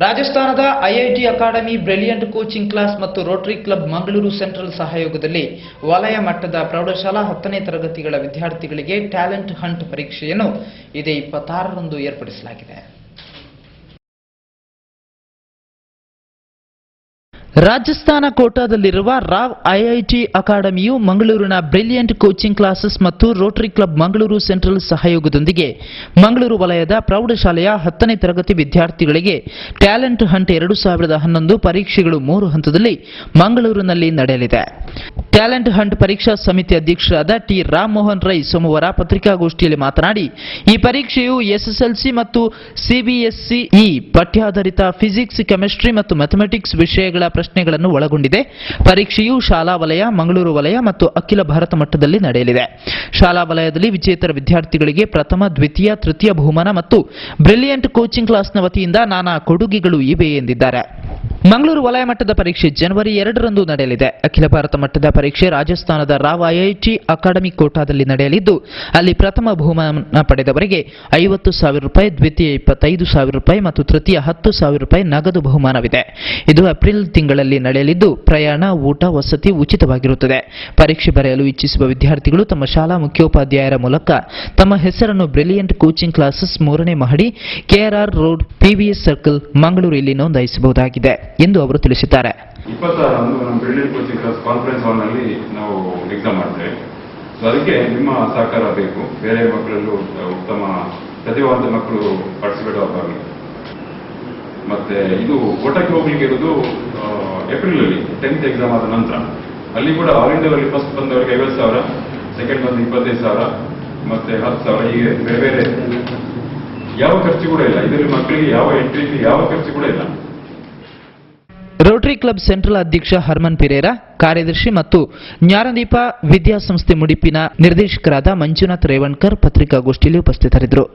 ರಾಜಸ್ಥಾನದ IIT academy brilliant coaching class ಮತ್ತು Rotary club Mangaluru central ಸಹಯೋಗದಲ್ಲಿ ವಲಯ ಮಟ್ಟದ ಪ್ರೌಢಶಾಲಾ 10ನೇ ತರಗತಿಗಳ ವಿದ್ಯಾರ್ಥಿಗಳಿಗೆ ಟ್ಯಾಲೆಂಟ್ ಹಂಟ್ ಪರೀಕ್ಷೆಯನ್ನು ಇದೇ 26ರಂದು ಏರ್ಪಡಿಸಲಾಗಿದೆ. ರಾಜಸ್ಥಾನ ಕೋಟಾದಲ್ಲಿರುವ ರಾವ್ ಐಐಟಿ ಅಕಾಡೆಮಿಯು ಮಂಗಳೂರಿನ ಬ್ರಿಲಿಯಂಟ್ ಕೋಚಿಂಗ್ ಕ್ಲಾಸಸ್ ಮತ್ತು ರೋಟರಿ ಕ್ಲಬ್ ಮಂಗಳೂರು ಸೆಂಟ್ರಲ್ ಸಹಯೋಗದೊಂದಿಗೆ ಮಂಗಳೂರು ವಲಯದ ಪ್ರೌಢಶಾಲೆಯ 10ನೇ ತರಗತಿ ವಿದ್ಯಾರ್ಥಿಗಳಿಗೆ ಟ್ಯಾಲೆಂಟ್ ಹಂಟ್ 2011 ಪರೀಕ್ಷೆಗಳು 3 ಹಂತದಲ್ಲಿ ಮಂಗಳೂರಿನಲ್ಲಿ ನಡೆಯಲಿದೆ. ಟ್ಯಾಲೆಂಟ್ ಹಂಟ್ ಪರೀಕ್ಷಾ ಸಮಿತಿ ಅಧ್ಯಕ್ಷರಾದ ಟಿ ರಾಮಮೋಹನ್ ರೈ ಸೋಮವಾರ ಪತ್ರಿಕಾಗೋಷ್ಠಿಯಲ್ಲಿ ಮಾತನಾಡಿ, ಈ ಪರೀಕ್ಷೆಯು ಎಸ್ಎಸ್ಎಲ್ಸಿ ಮತ್ತು ಸಿಬಿಎಸ್ಇ ಪಠ್ಯಾಧಾರಿತ ಫಿಸಿಕ್ಸ್, ಕೆಮಿಸ್ಟ್ರಿ ಮತ್ತು ಮ್ಯಾಥಮೆಟಿಕ್ಸ್ ವಿಷಯಗಳ ಪ್ರಶ್ನೆಗಳನ್ನು ಒಳಗೊಂಡಿದೆ. ಪರೀಕ್ಷೆಯು ಶಾಲಾ ವಲಯ, ಮಂಗಳೂರು ವಲಯ ಮತ್ತು ಅಖಿಲ ಭಾರತ ಮಟ್ಟದಲ್ಲಿ ನಡೆಯಲಿದೆ. ಶಾಲಾ ವಲಯದಲ್ಲಿ ವಿಜೇತರ ವಿದ್ಯಾರ್ಥಿಗಳಿಗೆ ಪ್ರಥಮ, ದ್ವಿತೀಯ, ತೃತೀಯ ಬಹುಮಾನ ಮತ್ತು ಬ್ರಿಲಿಯಂಟ್ ಕೋಚಿಂಗ್ ಕ್ಲಾಸ್ನ ವತಿಯಿಂದ ನಾನಾ ಕೊಡುಗೆಗಳು ಇವೆ ಎಂದಿದ್ದಾರೆ. ಮಂಗಳೂರು ವಲಯ ಮಟ್ಟದ ಪರೀಕ್ಷೆ ಜನವರಿ 2ರಂದು ನಡೆಯಲಿದೆ. ಅಖಿಲ ಭಾರತ ಮಟ್ಟದ ಪರೀಕ್ಷೆ ರಾಜಸ್ಥಾನದ ರಾವ್ ಐಐಟಿ ಅಕಾಡೆಮಿ ಕೋಟಾದಲ್ಲಿ ನಡೆಯಲಿದ್ದು, ಅಲ್ಲಿ ಪ್ರಥಮ ಬಹುಮಾನ ಪಡೆದವರಿಗೆ ₹50,000, ದ್ವಿತೀಯ ₹25,000 ಮತ್ತು ತೃತೀಯ ₹10,000 ನಗದು ಬಹುಮಾನವಿದೆ. ಇದು ಏಪ್ರಿಲ್ ತಿಂಗಳಲ್ಲಿ ನಡೆಯಲಿದ್ದು, ಪ್ರಯಾಣ, ಊಟ, ವಸತಿ ಉಚಿತವಾಗಿರುತ್ತದೆ. ಪರೀಕ್ಷೆ ಬರೆಯಲು ಇಚ್ಛಿಸುವ ವಿದ್ಯಾರ್ಥಿಗಳು ತಮ್ಮ ಶಾಲಾ ಮುಖ್ಯೋಪಾಧ್ಯಾಯರ ಮೂಲಕ ತಮ್ಮ ಹೆಸರನ್ನು ಬ್ರಿಲಿಯಂಟ್ ಕೋಚಿಂಗ್ ಕ್ಲಾಸಸ್ 3ನೇ ಮಹಡಿ, ಕೆಆರ್ಆರ್ ರೋಡ್, ಪಿವಿಎಸ್ ಸರ್ಕಲ್, ಮಂಗಳೂರು ಇಲ್ಲಿ ನೋಂದಾಯಿಸಬಹುದಾಗಿದೆ ಎಂದು ಅವರು ತಿಳಿಸಿದ್ದಾರೆ. 26ರಂದು ನಮ್ಮ ಬ್ರಿಲಿಯಂಟ್ ಕೋಚಿಂಗ್ ಕ್ಲಾಸ್ ಕಾನ್ಫರೆನ್ಸ್ ಹಾಲ್ನಲ್ಲಿ ನಾವು ಎಕ್ಸಾಮ್ ಮಾಡ್ತೇವೆ. ಸೊ ಅದಕ್ಕೆ ನಿಮ್ಮ ಸಹಕಾರ ಬೇಕು. ಬೇರೆ ಮಕ್ಕಳಲ್ಲೂ ಉತ್ತಮ ಪ್ರತಿಭಾವಂತ ಮಕ್ಕಳು ಪಾರ್ಟಿಸಿಪೇಟ್ ಆಗಬಾರದು. ಮತ್ತೆ ಇದು ಕೋಟಕ್ಕೆ ಹೋಗ್ಲಿಕ್ಕೆ ಇರೋದು ಏಪ್ರಿಲ್ ಅಲ್ಲಿ 10th ಎಕ್ಸಾಮ್ ಆದ ನಂತರ. ಅಲ್ಲಿ ಕೂಡ ಆಲ್ ಇಂಡಿಯಾದಲ್ಲಿ ಫಸ್ಟ್ ಬಂದವರಿಗೆ 50,000, ಸೆಕೆಂಡ್ ಬಂದು 25,000 ಮತ್ತೆ 10,000. ಹೀಗೆ ಬೇರೆ ಬೇರೆ ಯಾವ ಖರ್ಚು ಕೂಡ ಇಲ್ಲ. ಇದರಲ್ಲಿ ಮಕ್ಕಳಿಗೆ ಯಾವ ಎಂಟ್ರಿ, ಯಾವ ಖರ್ಚು ಕೂಡ ಇಲ್ಲ. ರೋಟರಿ ಕ್ಲಬ್ ಸೆಂಟ್ರಲ್ ಅಧ್ಯಕ್ಷ ಹರ್ಮನ್ ಪಿರೇರಾ, ಕಾರ್ಯದರ್ಶಿ ಮತ್ತು ಜ್ಞಾನದೀಪ ವಿದ್ಯಾಸಂಸ್ಥೆ ಮುಡಿಪಿನ ನಿರ್ದೇಶಕರಾದ ಮಂಜುನಾಥ್ ರೇವಣ್ಕರ್ ಪತ್ರಿಕಾಗೋಷ್ಠಿಯಲ್ಲಿ ಉಪಸ್ಥಿತರಿದ್ದರು.